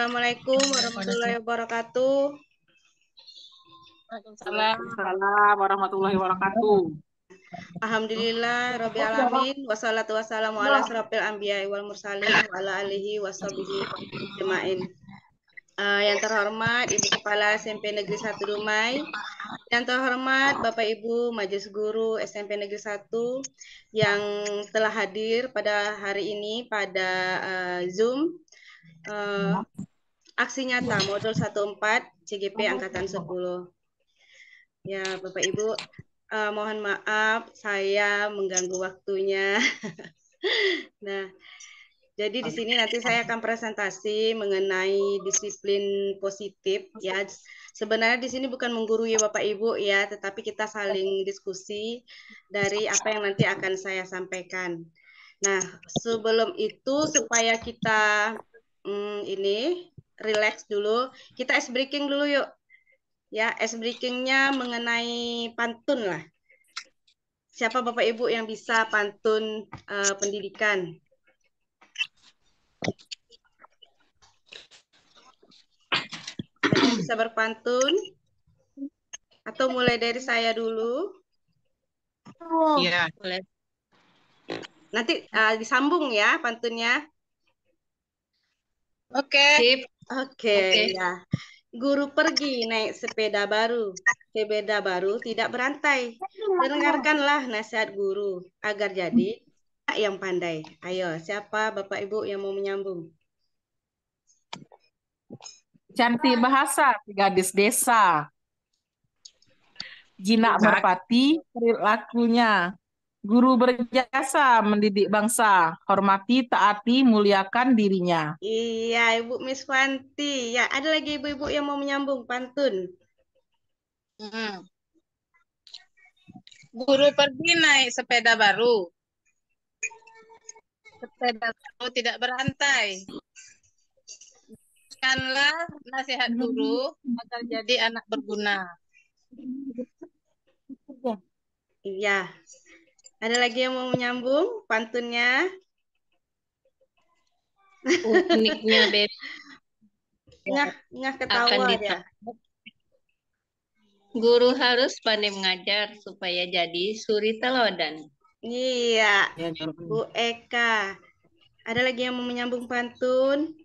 Assalamualaikum warahmatullahi wabarakatuh. Waalaikumsalam. Waalaikumsalam warahmatullahi wabarakatuh. Alhamdulillah Rabbil Alamin. Wassalatu wassalamu ala asrofil anbiya wal mursalin wa ala alihi washabihi ajmain. Yang terhormat Ibu Kepala SMP Negeri 1 Dumai, yang terhormat Bapak Ibu Majelis Guru SMP Negeri 1 yang telah hadir pada hari ini pada Zoom aksi nyata modul 14 CGP Angkatan 10. Ya, Bapak Ibu, mohon maaf saya mengganggu waktunya. Nah, jadi di sini nanti saya akan presentasi mengenai disiplin positif ya. Sebenarnya di sini bukan menggurui Bapak Ibu ya, tetapi kita saling diskusi dari apa yang nanti akan saya sampaikan. Nah, sebelum itu supaya kita ini relax dulu, kita ice breaking dulu yuk. Ya, ice breaking-nya mengenai pantun lah. Siapa Bapak Ibu yang bisa pantun pendidikan? Ada yang bisa berpantun? Atau mulai dari saya dulu? Iya, boleh. Nanti disambung ya pantunnya. Oke. Sip. Oke, Oke. ya. Guru pergi naik sepeda baru. Sepeda baru tidak berantai. Dengarkanlah nasihat guru agar jadi yang pandai. Ayo, siapa Bapak Ibu yang mau menyambung? Cantik bahasa gadis desa. Jinak merpati perilakunya. Guru berjasa mendidik bangsa. Hormati, taati, muliakan dirinya. Iya, Ibu Miss Fanti. Ya, ada lagi ibu-ibu yang mau menyambung pantun. Guru pergi naik sepeda baru. Sepeda baru tidak berantai. Dengarkanlah nasihat guru agar jadi anak berguna. Iya. Ada lagi yang mau menyambung pantunnya? Uniknya beda Ngah akan ketawa dia. Guru harus pandai mengajar supaya jadi suri teladan. Iya, Bu Eka. Ada lagi yang mau menyambung pantun?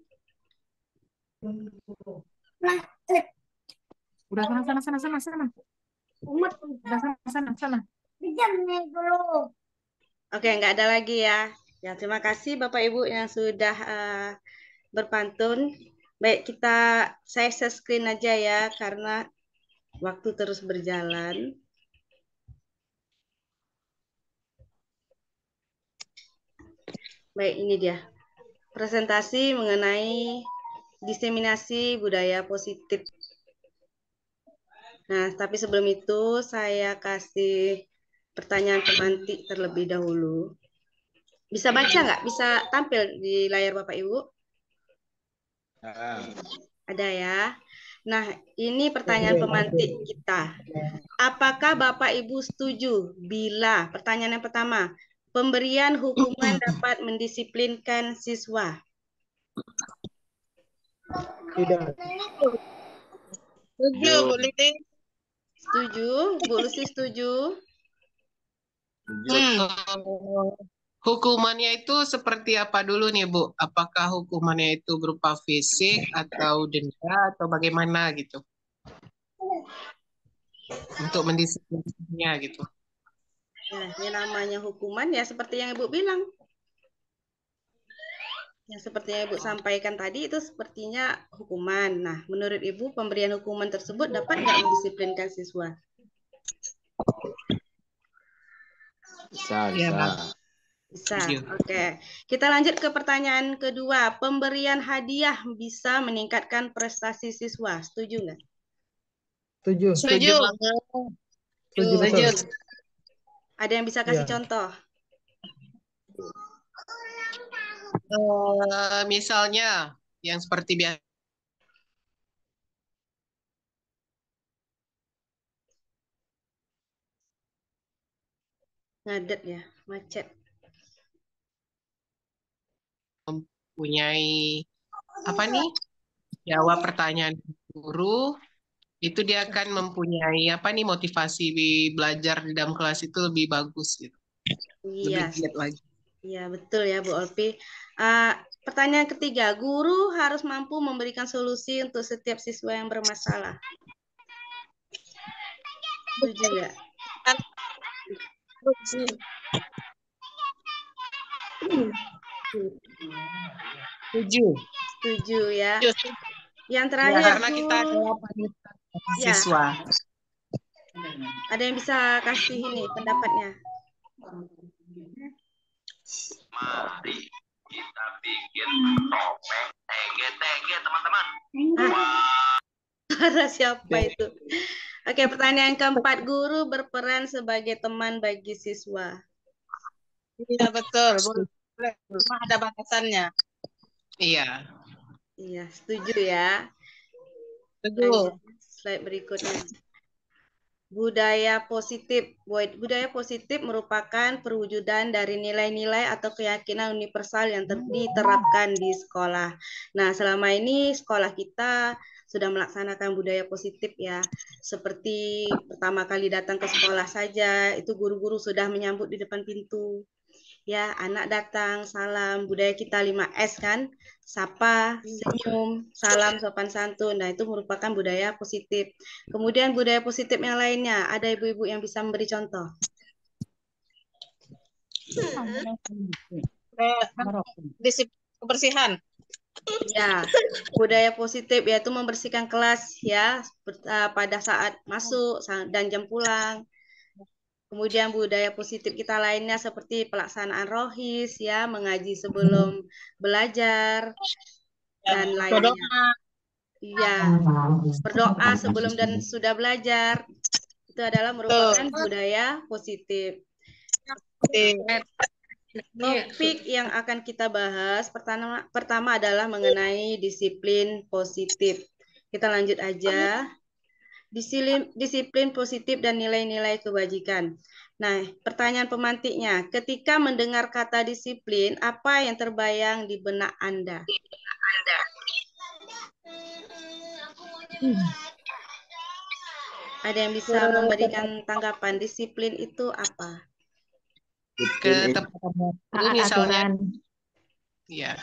Udah sana. Umat, udah sana. Oke, nggak ada lagi ya. Ya, terima kasih Bapak Ibu yang sudah berpantun. Baik, saya share screen aja ya karena waktu terus berjalan. Baik, ini dia. Presentasi mengenai diseminasi budaya positif. Nah, tapi sebelum itu saya kasih pertanyaan pemantik terlebih dahulu. Bisa baca nggak? Bisa tampil di layar Bapak Ibu? Ada ya. Nah, ini pertanyaan pemantik kita. Apakah Bapak Ibu setuju bila pertanyaan yang pertama, pemberian hukuman dapat mendisiplinkan siswa? Tidak. Setuju, Bu Lili. Setuju? Bu Lucy setuju? Hukumannya itu seperti apa dulu nih, Bu? Apakah hukumannya itu berupa fisik atau denda atau bagaimana gitu? Untuk mendisiplinnya gitu. Ya, ini namanya hukuman ya seperti yang Ibu bilang. Yang seperti yang Ibu sampaikan tadi itu sepertinya hukuman. Nah, menurut Ibu pemberian hukuman tersebut dapat nggak mendisiplinkan siswa? Bisa. Bisa. Oke. Kita lanjut ke pertanyaan kedua. Pemberian hadiah bisa meningkatkan prestasi siswa. Setuju nggak? Setuju. Setuju. Betul. Ada yang bisa kasih Iya. contoh? Misalnya yang seperti biasa. Ngadet ya, macet. Mempunyai apa nih? jawab pertanyaan guru, itu dia akan mempunyai motivasi belajar di dalam kelas itu lebih bagus gitu, lebih Iya, giat lagi. iya betul ya Bu Olpi. Pertanyaan ketiga, guru harus mampu memberikan solusi untuk setiap siswa yang bermasalah. Setuju nggak? Setuju. Setuju ya. Setuju. Yang Ya, terakhir, karena kita guru. adalah panutan Ya, siswa. ada yang bisa kasih ini pendapatnya? Mari kita bikin topeng tege-tege, teman-teman. Para siapa itu? Oke, pertanyaan keempat, guru berperan sebagai teman bagi siswa. Iya betul, boleh. Cuma ada batasannya. Iya. Iya, setuju ya. Setuju. Lanjut, slide berikutnya. Budaya positif. Budaya positif merupakan perwujudan dari nilai-nilai atau keyakinan universal yang diterapkan di sekolah. Nah, selama ini sekolah kita sudah melaksanakan budaya positif ya. Seperti pertama kali datang ke sekolah saja, itu guru-guru sudah menyambut di depan pintu. Ya, anak datang, salam, budaya kita 5S kan, sapa, senyum, salam, sopan santun. Nah, itu merupakan budaya positif. Kemudian budaya positif yang lainnya, ada ibu-ibu yang bisa memberi contoh? Disiplin kebersihan. Ya, budaya positif yaitu membersihkan kelas ya pada saat masuk dan jam pulang. Kemudian budaya positif kita lainnya seperti pelaksanaan rohis ya, mengaji sebelum belajar dan lainnya. Iya, berdoa sebelum dan sudah belajar. Itu adalah merupakan budaya positif. Topik yang akan kita bahas pertama adalah mengenai disiplin positif. Kita lanjut aja. Disiplin positif dan nilai-nilai kebajikan. Nah, pertanyaan pemantiknya, ketika mendengar kata disiplin, apa yang terbayang di benak Anda? Ada yang bisa memberikan tanggapan, disiplin itu apa? Ketepatan waktu misalnya. Ya.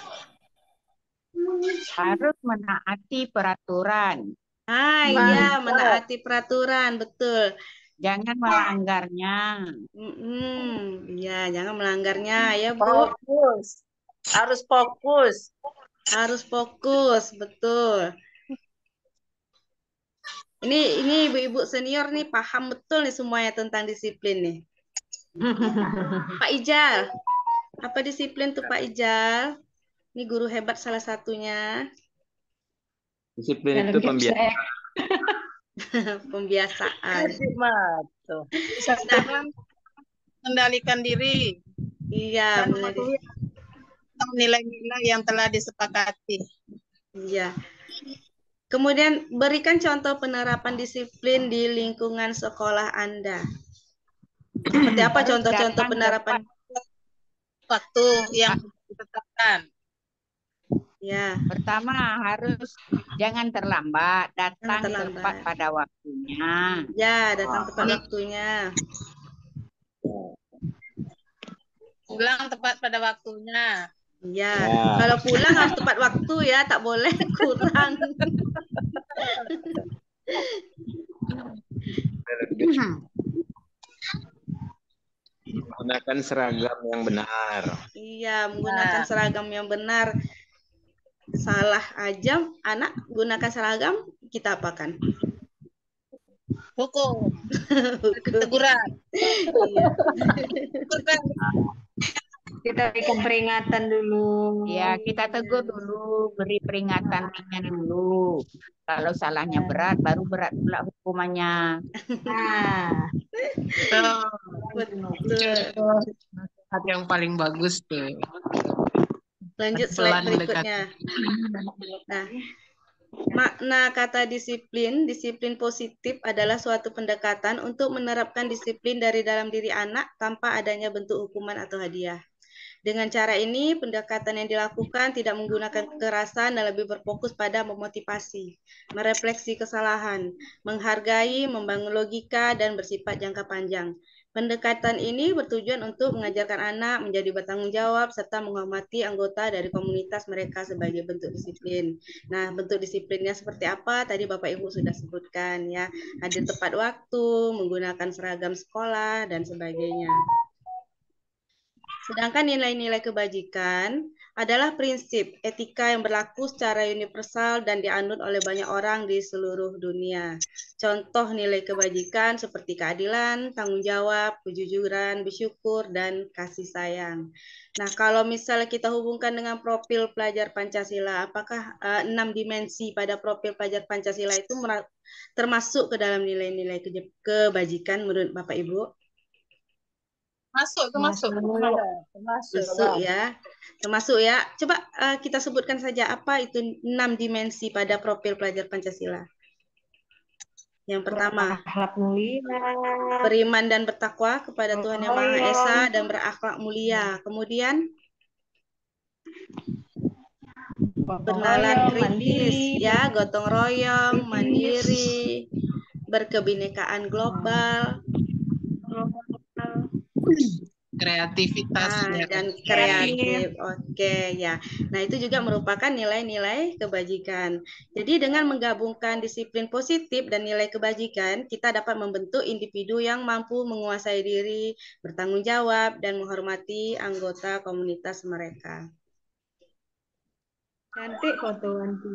Harus menaati peraturan. Iya, menaati peraturan, betul. Jangan melanggarnya. Iya, jangan melanggarnya ya, Bu. Fokus. Harus fokus. Harus fokus, betul. Ini ibu-ibu senior nih paham betul nih semuanya tentang disiplin nih. Pak Ijal, apa disiplin tuh Pak Ijal? Ini guru hebat salah satunya. Disiplin itu pembiasaan. Pembiasaan. Mengendalikan diri. Iya, nilai-nilai yang telah disepakati. Iya. Kemudian berikan contoh penerapan disiplin di lingkungan sekolah Anda. Seperti apa contoh-contoh penerapan waktu yang ditetapkan? Ya. Pertama harus jangan terlambat, datang tepat pada waktunya. Ya, datang tepat waktunya. Pulang tepat pada waktunya. Ya, kalau pulang harus tepat waktu ya, tak boleh kurang. Menggunakan seragam yang benar. Iya, menggunakan seragam yang benar. Salah aja, anak gunakan seragam, kita apakan? Hukum. Teguran. Iya. Kita berikan peringatan dulu. Ya, kita tegur dulu, beri peringatan ringan dulu. Kalau salahnya berat, baru berat pula hukumannya. Betul. Yang paling bagus tuh. Lanjut slide berikutnya. Nah, makna kata disiplin positif adalah suatu pendekatan untuk menerapkan disiplin dari dalam diri anak tanpa adanya bentuk hukuman atau hadiah. Dengan cara ini, pendekatan yang dilakukan tidak menggunakan kekerasan dan lebih berfokus pada memotivasi, merefleksi kesalahan, menghargai, membangun logika, dan bersifat jangka panjang. Pendekatan ini bertujuan untuk mengajarkan anak menjadi bertanggung jawab serta menghormati anggota dari komunitas mereka sebagai bentuk disiplin. Nah, bentuk disiplinnya seperti apa? Tadi Bapak Ibu sudah sebutkan ya. Hadir tepat waktu, menggunakan seragam sekolah, dan sebagainya. Sedangkan nilai-nilai kebajikan adalah prinsip etika yang berlaku secara universal dan dianut oleh banyak orang di seluruh dunia. Contoh nilai kebajikan seperti keadilan, tanggung jawab, kejujuran, bersyukur, dan kasih sayang. Nah, kalau misalnya kita hubungkan dengan profil pelajar Pancasila, apakah 6 dimensi pada profil pelajar Pancasila itu termasuk ke dalam nilai-nilai kebajikan menurut Bapak Ibu? Masuk, itu masuk. Masuk ya, termasuk ya. Coba kita sebutkan saja apa itu 6 dimensi pada profil pelajar Pancasila. Yang pertama, Berakhlak mulia, beriman dan bertakwa kepada Tuhan Yang Maha Esa dan berakhlak mulia. Kemudian bernalar kritis, ya, gotong royong, mandiri, berkebinekaan global, kreativitas dan kreatif. Oke, ya. Nah, itu juga merupakan nilai-nilai kebajikan. Jadi dengan menggabungkan disiplin positif dan nilai kebajikan, kita dapat membentuk individu yang mampu menguasai diri, bertanggung jawab, dan menghormati anggota komunitas mereka. cantik foto Wanti.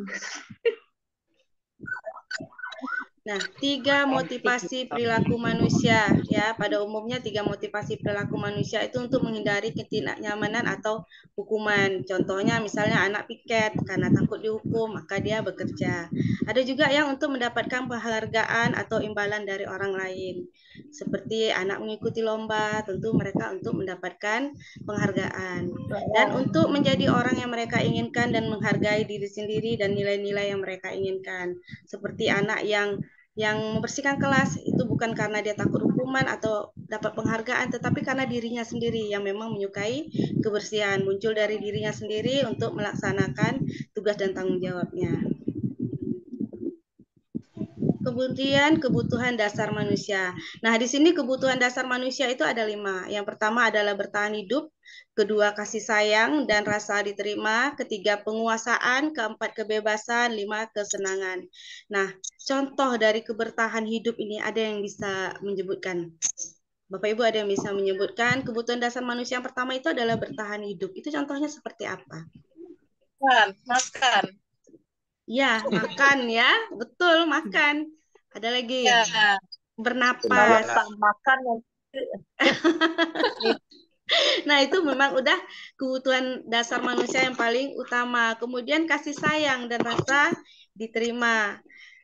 Nah, 3 motivasi perilaku manusia ya. Pada umumnya 3 motivasi perilaku manusia itu untuk menghindari ketidaknyamanan atau hukuman. Contohnya misalnya anak piket karena takut dihukum, maka dia bekerja. Ada juga yang untuk mendapatkan penghargaan atau imbalan dari orang lain. Seperti anak mengikuti lomba, tentu mereka untuk mendapatkan penghargaan. Dan untuk menjadi orang yang mereka inginkan dan menghargai diri sendiri dan nilai-nilai yang mereka inginkan. Seperti anak yang membersihkan kelas itu bukan karena dia takut hukuman atau dapat penghargaan, tetapi karena dirinya sendiri yang memang menyukai kebersihan, muncul dari dirinya sendiri untuk melaksanakan tugas dan tanggung jawabnya. Kemudian kebutuhan dasar manusia. Nah, di sini kebutuhan dasar manusia itu ada 5. Yang pertama adalah bertahan hidup, kedua kasih sayang dan rasa diterima, ketiga penguasaan, keempat kebebasan, 5 kesenangan. Nah, contoh dari kebertahan hidup ini ada yang bisa menyebutkan? Bapak Ibu ada yang bisa menyebutkan kebutuhan dasar manusia yang pertama itu adalah bertahan hidup. Itu contohnya seperti apa? Makan. Ya, makan ya. Betul, makan. Ada lagi. Ya. Bernapas. Kalau makan Nah, itu memang udah kebutuhan dasar manusia yang paling utama. Kemudian kasih sayang dan rasa diterima.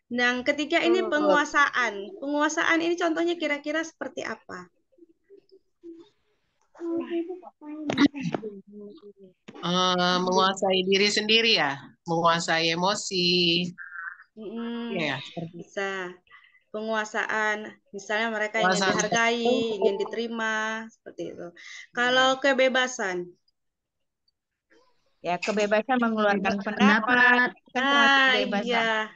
Yang ketiga ini penguasaan. Penguasaan ini contohnya kira-kira seperti apa? Menguasai diri sendiri ya, menguasai emosi. Ya, bisa. Penguasaan, misalnya mereka ingin dihargai, ingin diterima, seperti itu. Kalau kebebasan? Ya, kebebasan mengeluarkan pendapat. Iya.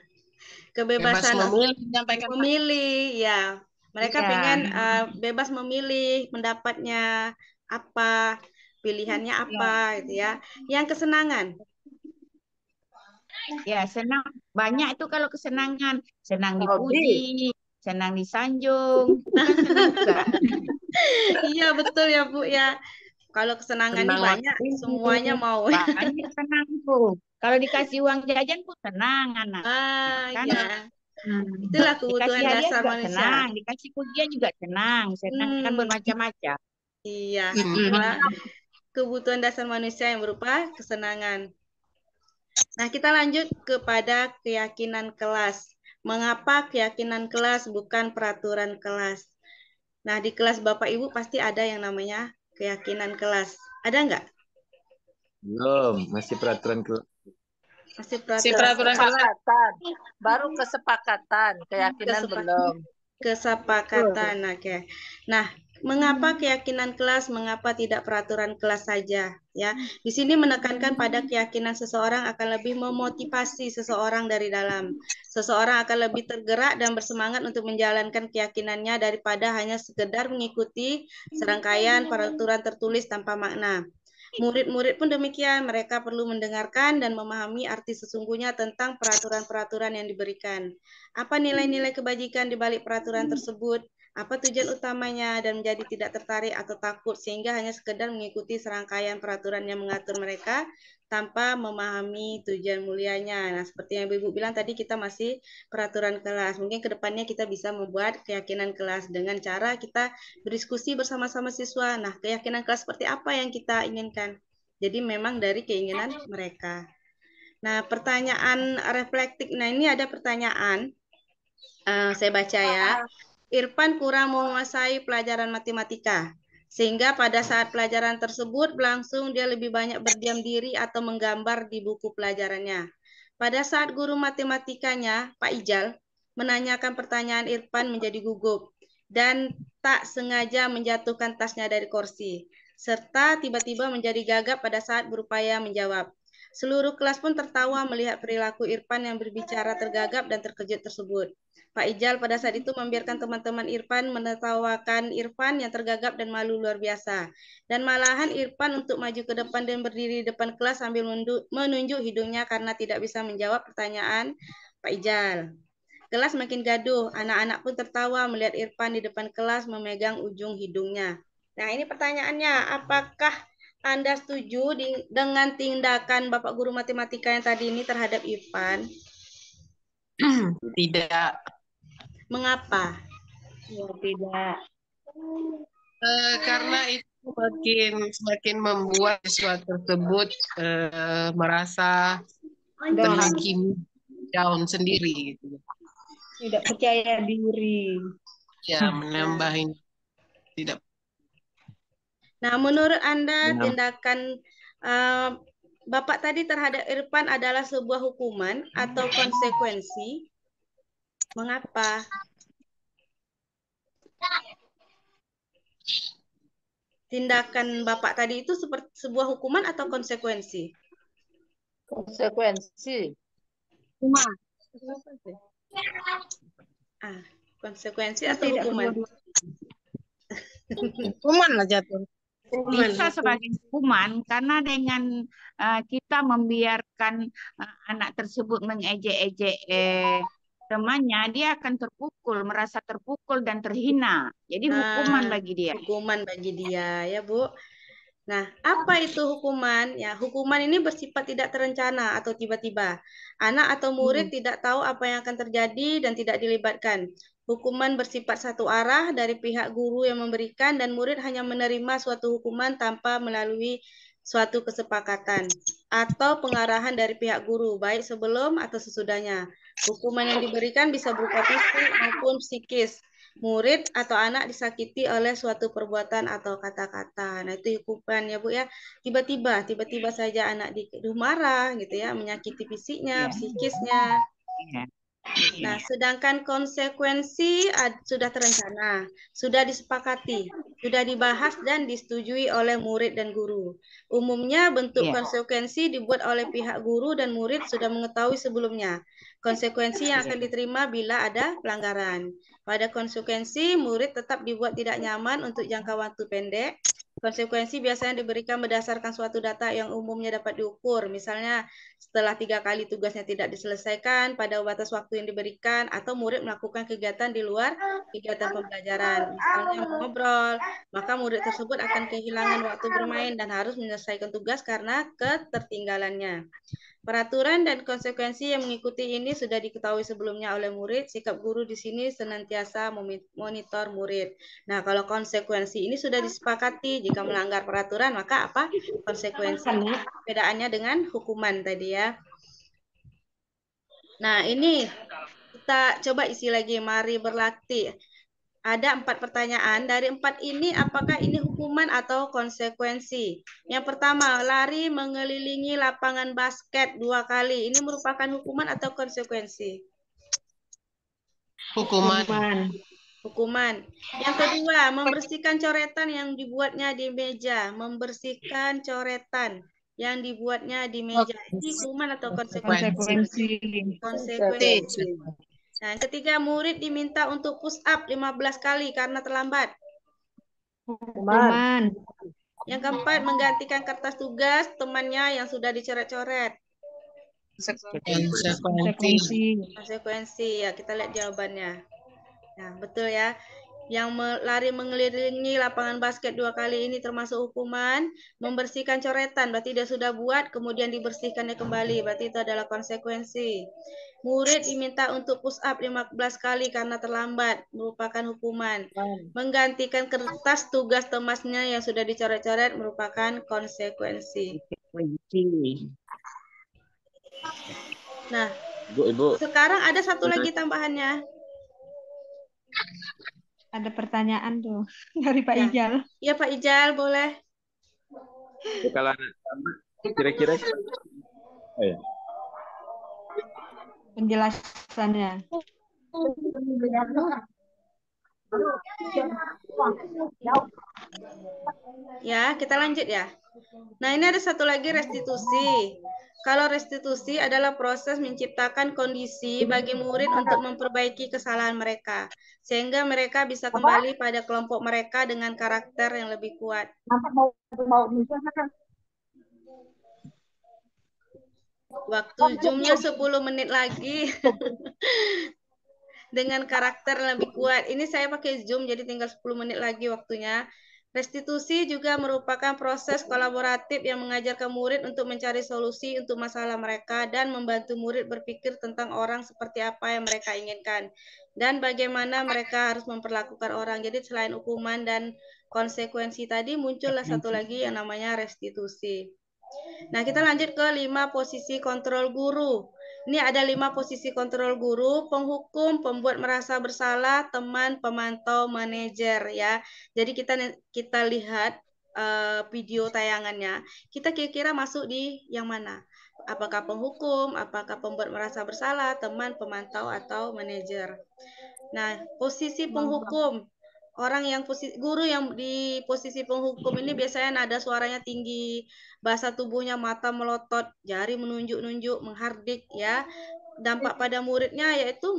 Kebebasan memilih, ya. Mereka pengen bebas memilih pendapatnya apa, pilihannya apa, gitu ya. Yang kesenangan? Ya, senang. Banyak itu kalau kesenangan. Senang dipuji, senang disanjung. Kan senang juga. Iya, betul ya, Bu, ya. Kalau kesenangan ini banyak, semuanya mau. Banyak senang tuh. Kalau dikasih uang jajan pun senang anak. Kan? Ya. Itulah kebutuhan dasar juga manusia. Senang, dikasih pujian juga senang. Senang kan bermacam-macam. Iya, itulah kebutuhan dasar manusia yang berupa kesenangan. Nah, kita lanjut kepada keyakinan kelas. Mengapa keyakinan kelas bukan peraturan kelas? Nah, di kelas Bapak Ibu pasti ada yang namanya keyakinan kelas. Ada nggak? Belum, masih peraturan kelas. Masih peraturan kelas. Baru kesepakatan, keyakinan belum. Kesepakatan, oke. Nah, Mengapa keyakinan kelas, mengapa tidak peraturan kelas saja? Ya, di sini menekankan pada keyakinan seseorang akan lebih memotivasi seseorang dari dalam. Seseorang akan lebih tergerak dan bersemangat untuk menjalankan keyakinannya daripada hanya sekedar mengikuti serangkaian peraturan tertulis tanpa makna. Murid-murid pun demikian, mereka perlu mendengarkan dan memahami arti sesungguhnya tentang peraturan-peraturan yang diberikan. Apa nilai-nilai kebajikan di balik peraturan tersebut? Apa tujuan utamanya, dan menjadi tidak tertarik atau takut sehingga hanya sekedar mengikuti serangkaian peraturan yang mengatur mereka tanpa memahami tujuan mulianya. Nah, seperti yang Ibu bilang tadi, kita masih peraturan kelas. Mungkin ke depannya kita bisa membuat keyakinan kelas dengan cara kita berdiskusi bersama-sama siswa. Nah, keyakinan kelas seperti apa yang kita inginkan? Jadi memang dari keinginan mereka. Nah, pertanyaan reflektif. Nah, ini ada pertanyaan. Saya baca ya. Irfan kurang menguasai pelajaran matematika, sehingga pada saat pelajaran tersebut berlangsung dia lebih banyak berdiam diri atau menggambar di buku pelajarannya. Pada saat guru matematikanya, Pak Ijal, menanyakan pertanyaan, Irfan menjadi gugup dan tak sengaja menjatuhkan tasnya dari kursi, serta tiba-tiba menjadi gagap pada saat berupaya menjawab. Seluruh kelas pun tertawa melihat perilaku Irfan yang berbicara tergagap dan terkejut tersebut. Pak Ijal pada saat itu membiarkan teman-teman Irfan menertawakan Irfan yang tergagap dan malu luar biasa. Dan malahan Irfan untuk maju ke depan dan berdiri di depan kelas sambil menunjuk hidungnya karena tidak bisa menjawab pertanyaan Pak Ijal. Kelas makin gaduh, anak-anak pun tertawa melihat Irfan di depan kelas memegang ujung hidungnya. Nah, ini pertanyaannya, apakah Anda setuju dengan tindakan Bapak Guru Matematika yang tadi ini terhadap Irfan? Tidak. Mengapa? Ya, tidak. Karena itu semakin membuat siswa tersebut merasa terhakimi, down sendiri gitu. Tidak percaya diri. Ya, menambahin tidak. Nah, menurut Anda tindakan Bapak tadi terhadap Irfan adalah sebuah hukuman atau konsekuensi? Mengapa? Tindakan Bapak tadi itu seperti sebuah hukuman atau konsekuensi? Konsekuensi. Konsekuensi atau hukuman? Hukuman lah jatuh. Bisa sebagai hukuman karena dengan kita membiarkan anak tersebut mengejek-ejek temannya, dia akan terpukul, merasa terpukul dan terhina. Jadi hukuman bagi dia. Hukuman bagi dia, ya Bu. Nah, apa itu hukuman? Ya, hukuman ini bersifat tidak terencana atau tiba-tiba. Anak atau murid tidak tahu apa yang akan terjadi dan tidak dilibatkan. Hukuman bersifat satu arah dari pihak guru yang memberikan dan murid hanya menerima suatu hukuman tanpa melalui suatu kesepakatan atau pengarahan dari pihak guru, baik sebelum atau sesudahnya. Hukuman yang diberikan bisa berupa fisik maupun psikis. Murid atau anak disakiti oleh suatu perbuatan atau kata-kata. Nah, itu hukuman ya Bu ya. Tiba-tiba saja anak marah gitu ya, menyakiti fisiknya, psikisnya. Nah, sedangkan konsekuensi sudah terencana, sudah disepakati, sudah dibahas dan disetujui oleh murid dan guru. Umumnya bentuk konsekuensi dibuat oleh pihak guru dan murid sudah mengetahui sebelumnya. Konsekuensi yang akan diterima bila ada pelanggaran. Pada konsekuensi, murid tetap dibuat tidak nyaman untuk jangka waktu pendek. Konsekuensi biasanya diberikan berdasarkan suatu data yang umumnya dapat diukur. Misalnya, setelah 3 kali tugasnya tidak diselesaikan pada batas waktu yang diberikan, atau murid melakukan kegiatan di luar kegiatan pembelajaran. Misalnya mengobrol, maka murid tersebut akan kehilangan waktu bermain dan harus menyelesaikan tugas karena ketertinggalannya. Peraturan dan konsekuensi yang mengikuti ini sudah diketahui sebelumnya oleh murid. Sikap guru di sini senantiasa memonitor murid. Nah, kalau konsekuensi ini sudah disepakati, jika melanggar peraturan, maka apa konsekuensinya? Perbedaannya dengan hukuman tadi ya. Nah, ini kita coba isi lagi. Mari berlatih. Ada 4 pertanyaan. Dari 4 ini, apakah ini hukuman atau konsekuensi? Yang pertama, lari mengelilingi lapangan basket 2 kali. Ini merupakan hukuman atau konsekuensi? Hukuman. hukuman. Yang kedua, membersihkan coretan yang dibuatnya di meja. Membersihkan coretan yang dibuatnya di meja. Ini hukuman atau konsekuensi? Konsekuensi. Nah, yang ketiga, murid diminta untuk push up 15 kali karena terlambat. Hukuman. Yang keempat, menggantikan kertas tugas temannya yang sudah dicoret-coret. Konsekuensi. Ya, kita lihat jawabannya. Nah, betul ya. Yang lari mengelilingi lapangan basket 2 kali ini termasuk hukuman. Membersihkan coretan, berarti dia sudah buat, kemudian dibersihkannya kembali, berarti itu adalah konsekuensi. Murid diminta untuk push up 15 kali karena terlambat, merupakan hukuman. Menggantikan kertas tugas temasnya yang sudah dicoret-coret merupakan konsekuensi. Nah, Ibu. Sekarang ada satu lagi tambahannya. Ada pertanyaan tuh dari Pak Ijal. Iya Pak Ijal, boleh. Kalau anak kira-kira ya. Penjelasannya. Ya, kita lanjut ya. Nah, ini ada satu lagi restitusi. Kalau restitusi adalah proses menciptakan kondisi bagi murid untuk memperbaiki kesalahan mereka, sehingga mereka bisa kembali pada kelompok mereka dengan karakter yang lebih kuat. Waktu Zoom-nya 10 menit lagi. Dengan karakter yang lebih kuat. Ini saya pakai Zoom, jadi tinggal 10 menit lagi waktunya. Restitusi juga merupakan proses kolaboratif yang mengajarkan murid untuk mencari solusi untuk masalah mereka dan membantu murid berpikir tentang orang seperti apa yang mereka inginkan dan bagaimana mereka harus memperlakukan orang. Jadi selain hukuman dan konsekuensi tadi, muncullah satu lagi yang namanya restitusi. Nah, kita lanjut ke 5 posisi kontrol guru. Ini ada 5 posisi kontrol guru: penghukum, pembuat merasa bersalah, teman, pemantau, manajer ya. Jadi kita lihat video tayangannya. Kita kira-kira masuk di yang mana? Apakah penghukum, apakah pembuat merasa bersalah, teman, pemantau, atau manajer? Nah, posisi penghukum. Guru yang di posisi penghukum ini biasanya nada suaranya tinggi, bahasa tubuhnya mata melotot, jari menunjuk-nunjuk, menghardik ya. Dampak pada muridnya yaitu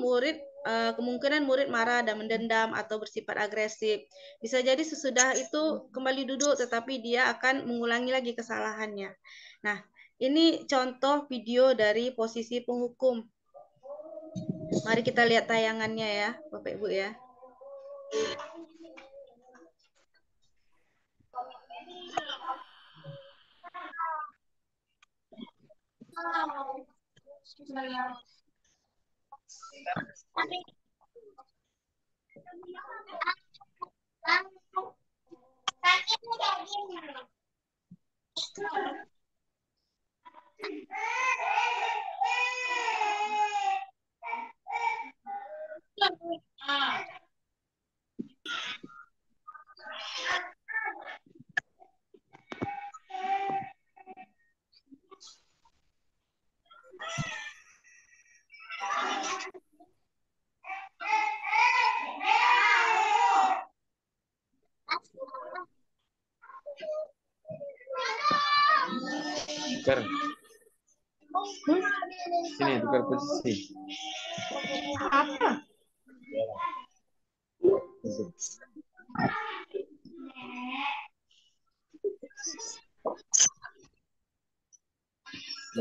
kemungkinan murid marah dan mendendam atau bersifat agresif. Bisa jadi sesudah itu kembali duduk tetapi dia akan mengulangi lagi kesalahannya. Nah, ini contoh video dari posisi penghukum. Mari kita lihat tayangannya ya, Bapak Ibu ya. Tukar. Sini tukar posisi. Apa?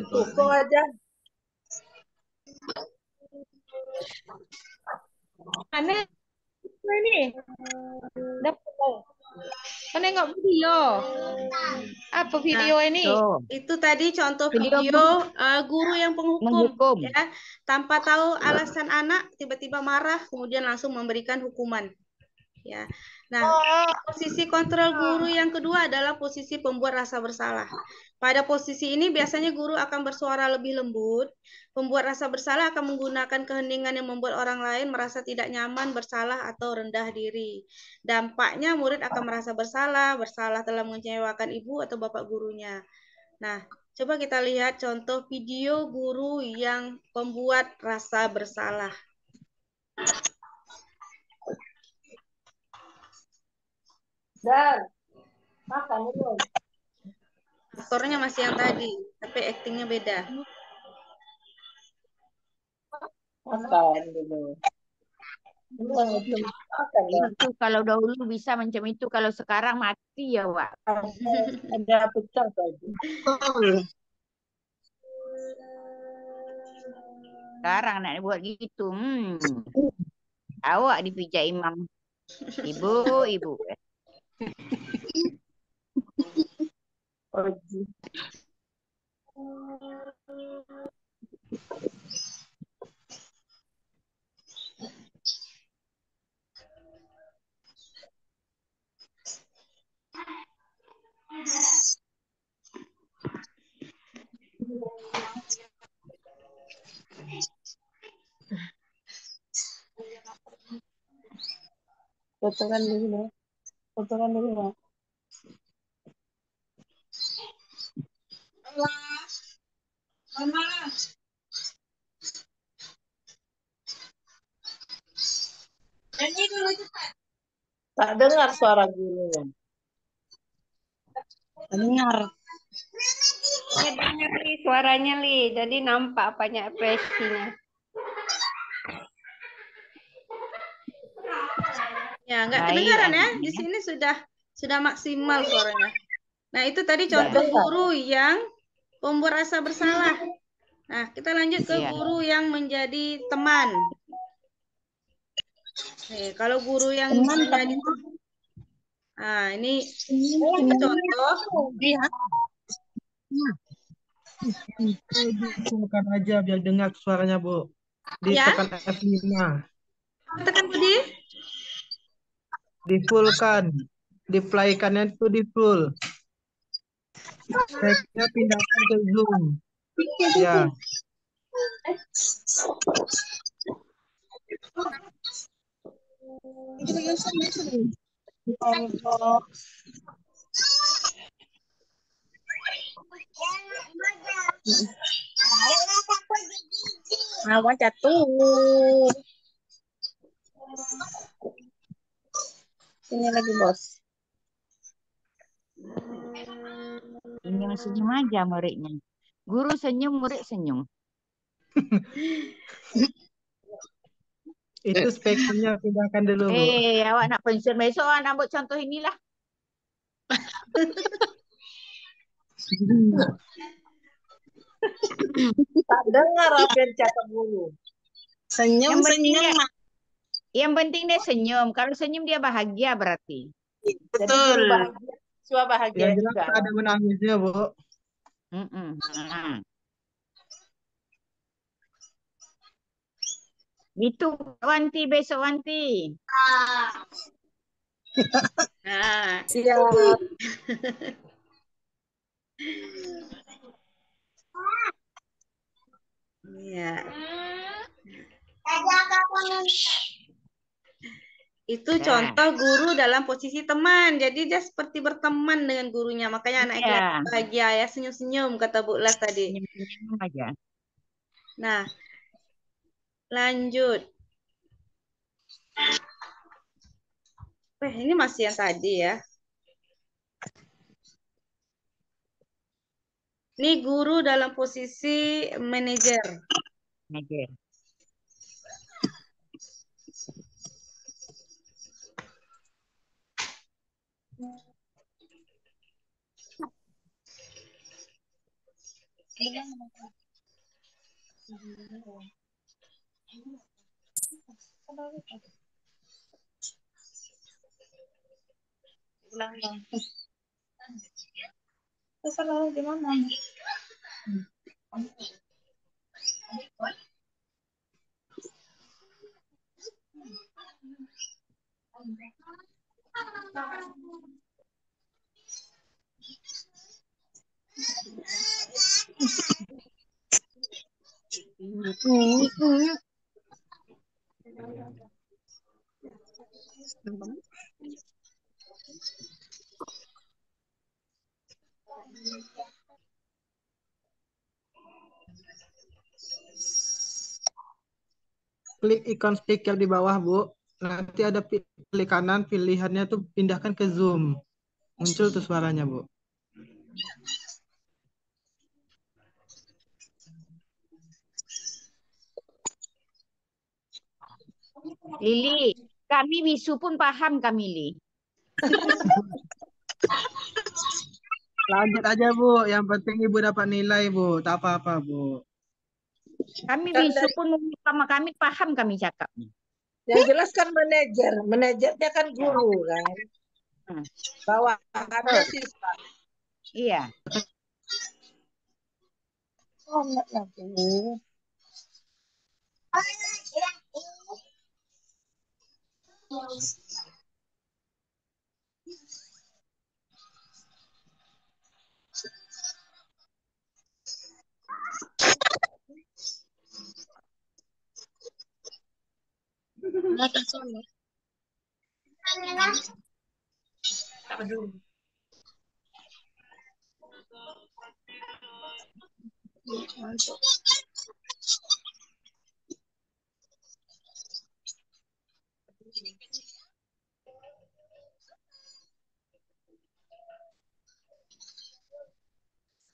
Kok aja. Aneh ini. Dapat. Menengok video. Apa video ini? Itu tadi contoh video guru yang penghukum ya, tanpa tahu alasan anak tiba-tiba marah kemudian langsung memberikan hukuman. Ya. Nah, posisi kontrol guru yang kedua adalah posisi pembuat rasa bersalah. Pada posisi ini biasanya guru akan bersuara lebih lembut. Pembuat rasa bersalah akan menggunakan keheningan yang membuat orang lain merasa tidak nyaman, bersalah, atau rendah diri. Dampaknya murid akan merasa bersalah telah mengecewakan ibu atau bapak gurunya. Nah, coba kita lihat contoh video guru yang pembuat rasa bersalah. Dan makan belum? Aktornya masih yang tadi, tapi aktingnya beda. Makan dulu. Belum makan dong. Itu kalau dahulu bisa macam itu, kalau sekarang mati ya, Wak. Ada pecah tadi. Sekarang nak buat gitu. Awak dipijak imam. Ibu. Oji. Potongan dulu. Potongan dulu, Mak. Tak dengar suara gurunya. Dengar. Dengar Li, suaranya Li. Jadi nampak banyak ekspresinya. Ya, nggak Baik, kedengaran ya. anaknya. Di sini sudah maksimal suaranya. Nah, itu tadi Ya. contoh guru yang pembuat rasa bersalah. Nah, kita lanjut ke Iya. guru yang menjadi teman. Nih, kalau guru yang menjadi Nah, ini contoh. Bukan aja biar dengar suaranya, Bu. Ya. Ditekan F5. Tekan Budi. Di full kan. Di play kannya itu di full. Teksnya pindahkan ke Zoom. Ya. Awak jatuh. Ini lagi, Bos. Senyum-senyum aja muridnya. Guru senyum, murid senyum. Itu speknya pindahkan dulu, Bu. Awak nak pensiun besok, awak nak buat contoh inilah. Tak dengar apa yang cakap guru. Yang penting Senyum. Yang penting dia senyum. Kalau senyum dia bahagia berarti. Jadi guru bahagia, siswa bahagia Yang jelas juga. ada menangisnya, Bu. Itu Wanti besok Wanti. Nah. Siap. Ya. Itu contoh guru dalam posisi teman. Jadi dia seperti berteman dengan gurunya. Makanya anak kelihatan bahagia ya, senyum-senyum kata Bu Las tadi. Senyum-senyum aja. Nah, lanjut. Ini masih yang tadi ya. Ini guru dalam posisi manajer. Manajer. Salah di mana? Klik ikon speaker di bawah, Bu. nanti ada pilih kanan, pilihannya tuh pindahkan ke Zoom. Muncul tuh suaranya, Bu. Lili, kami bisu pun paham kami, Li. Lanjut aja, Bu. Yang penting Ibu dapat nilai, Bu. Tak apa-apa, Bu. Kami bisu pun sama kami paham kami cakap. Yang jelas kan manajer. Manajernya kan guru kan. Bawahannya siswa. Iya. Oh, enggak lagi.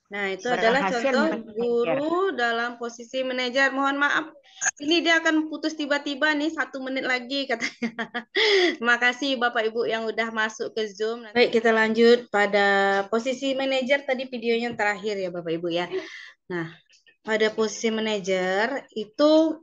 Nah, itu adalah Berhasil contoh manajer. guru dalam posisi manajer. Mohon maaf, ini dia akan putus tiba-tiba nih, 1 menit lagi katanya. Makasih Bapak Ibu yang udah masuk ke Zoom. Baik, kita lanjut pada posisi manajer. Tadi videonya yang terakhir ya Bapak Ibu ya. Nah, pada posisi manajer itu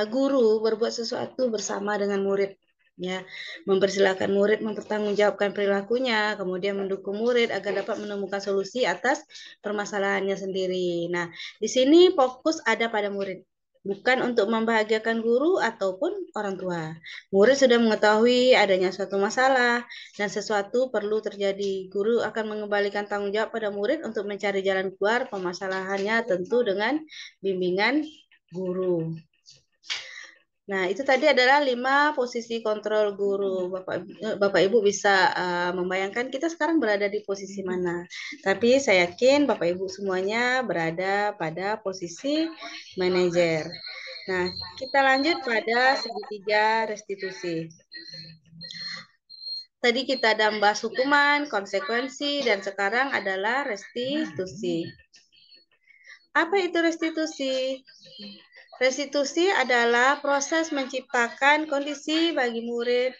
guru berbuat sesuatu bersama dengan murid. Ya, mempersilahkan murid mempertanggungjawabkan perilakunya, kemudian mendukung murid agar dapat menemukan solusi atas permasalahannya sendiri. Nah, di sini fokus ada pada murid, bukan untuk membahagiakan guru ataupun orang tua. Murid sudah mengetahui adanya suatu masalah dan sesuatu perlu terjadi. Guru akan mengembalikan tanggung jawab pada murid untuk mencari jalan keluar permasalahannya, tentu dengan bimbingan guru. Nah, itu tadi adalah 5 posisi kontrol guru. Bapak Ibu bisa membayangkan kita sekarang berada di posisi mana. Tapi saya yakin Bapak Ibu semuanya berada pada posisi manajer. Nah, kita lanjut pada segitiga restitusi. Tadi kita ada membahas hukuman, konsekuensi, dan sekarang adalah restitusi. Apa itu restitusi? Restitusi adalah proses menciptakan kondisi bagi murid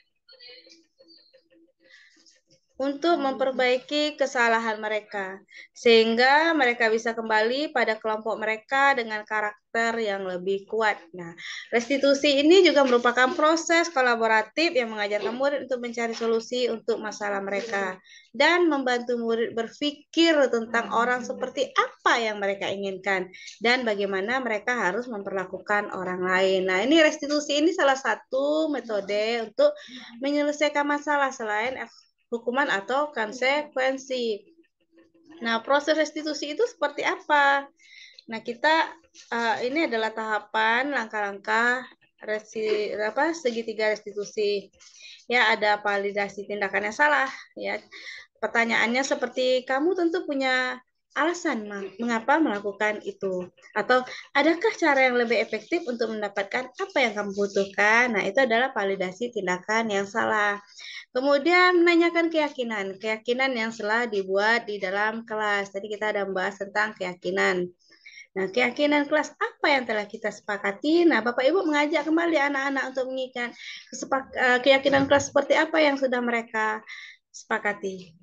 untuk memperbaiki kesalahan mereka, sehingga mereka bisa kembali pada kelompok mereka dengan karakter yang lebih kuat. Nah, restitusi ini juga merupakan proses kolaboratif yang mengajarkan murid untuk mencari solusi untuk masalah mereka dan membantu murid berpikir tentang orang seperti apa yang mereka inginkan dan bagaimana mereka harus memperlakukan orang lain. Nah, ini restitusi ini salah satu metode untuk menyelesaikan masalah selain hukuman atau konsekuensi. Nah, proses restitusi itu seperti apa? Nah, kita ini adalah tahapan langkah-langkah segitiga restitusi. Ya, ada validasi tindakan yang salah. Ya, pertanyaannya seperti kamu tentu punya alasan mengapa melakukan itu, atau adakah cara yang lebih efektif untuk mendapatkan apa yang kamu butuhkan. Nah, itu adalah validasi tindakan yang salah. Kemudian menanyakan keyakinan yang telah dibuat di dalam kelas. Tadi kita ada membahas tentang keyakinan. Nah, keyakinan kelas apa yang telah kita sepakati? Nah, Bapak Ibu mengajak kembali anak-anak untuk mengingat keyakinan kelas seperti apa yang sudah mereka sepakati.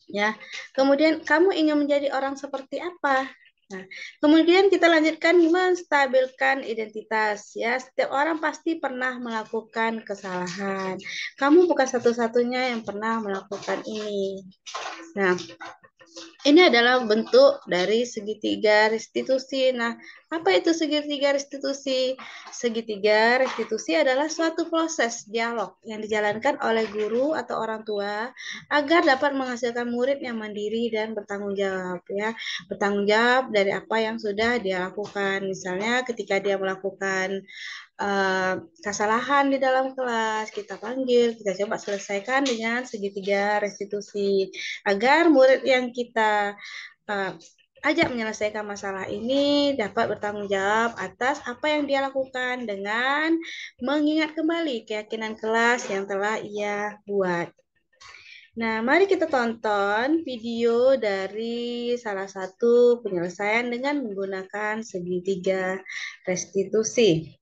Ya. Kemudian kamu ingin menjadi orang seperti apa? Nah, kemudian kita lanjutkan menstabilkan identitas. Ya, setiap orang pasti pernah melakukan kesalahan. Kamu bukan satu-satunya yang pernah melakukan ini. Nah, ini adalah bentuk dari segitiga restitusi. Nah, apa itu segitiga restitusi? Segitiga restitusi adalah suatu proses dialog yang dijalankan oleh guru atau orang tua agar dapat menghasilkan murid yang mandiri dan bertanggung jawab. Ya, bertanggung jawab dari apa yang sudah dia lakukan. Misalnya ketika dia melakukan kesalahan di dalam kelas, kita panggil, kita coba selesaikan dengan segitiga restitusi agar murid yang kita ajak menyelesaikan masalah ini, dapat bertanggung jawab atas apa yang dia lakukan dengan mengingat kembali keyakinan kelas yang telah ia buat. Nah, mari kita tonton video dari salah satu penyelesaian dengan menggunakan segitiga restitusi.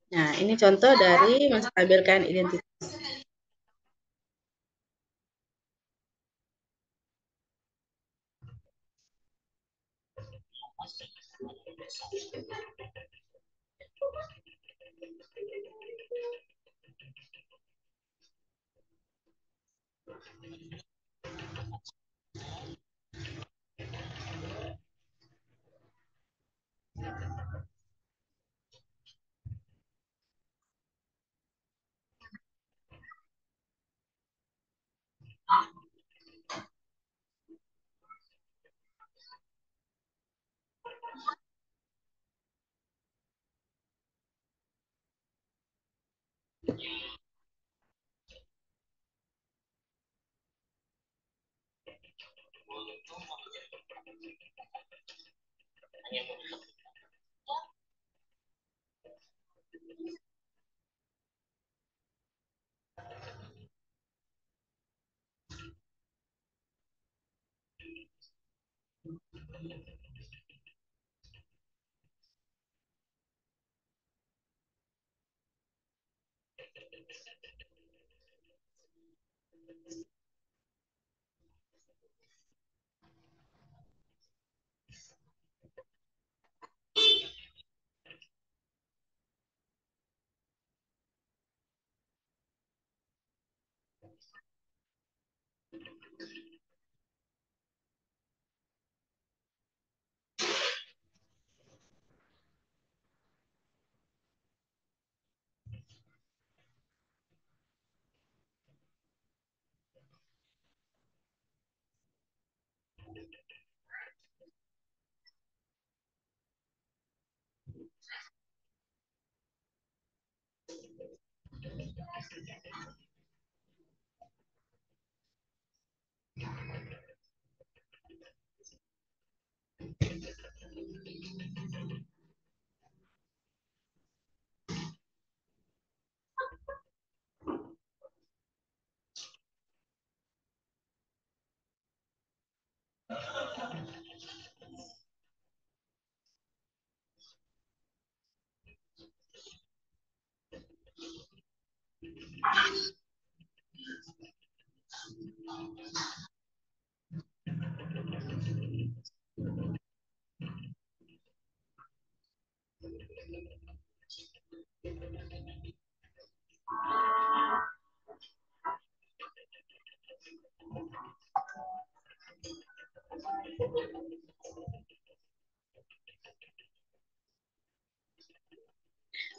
Nah, ini contoh dari menstabilkan identitas.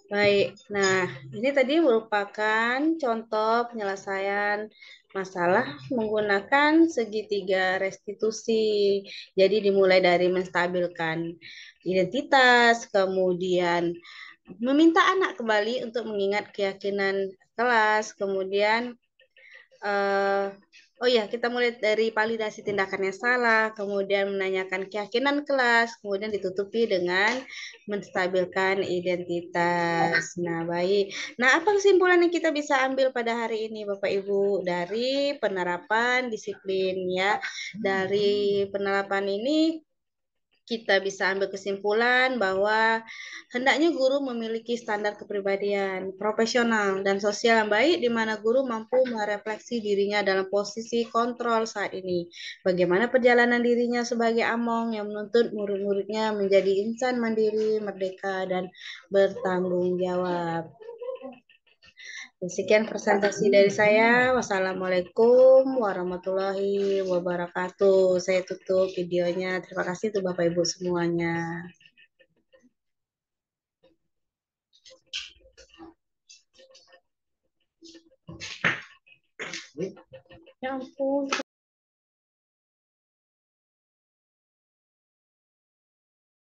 Baik, nah ini tadi merupakan contoh penyelesaian masalah menggunakan segitiga restitusi. Jadi dimulai dari menstabilkan identitas, kemudian meminta anak kembali untuk mengingat keyakinan kelas, kemudian oh ya, kita mulai dari validasi tindakan yang salah, kemudian menanyakan keyakinan kelas, kemudian ditutupi dengan menstabilkan identitas. Nah, baik. Nah, apa kesimpulan yang kita bisa ambil pada hari ini, Bapak Ibu, dari penerapan disiplin ya? Dari penerapan ini kita bisa ambil kesimpulan bahwa hendaknya guru memiliki standar kepribadian profesional dan sosial yang baik di mana guru mampu merefleksi dirinya dalam posisi kontrol saat ini. Bagaimana perjalanan dirinya sebagai among yang menuntut murid-muridnya menjadi insan mandiri, merdeka, dan bertanggung jawab. Sekian presentasi dari saya. Wassalamualaikum warahmatullahi wabarakatuh. Saya tutup videonya. Terima kasih untuk Bapak Ibu semuanya. Ya ampun.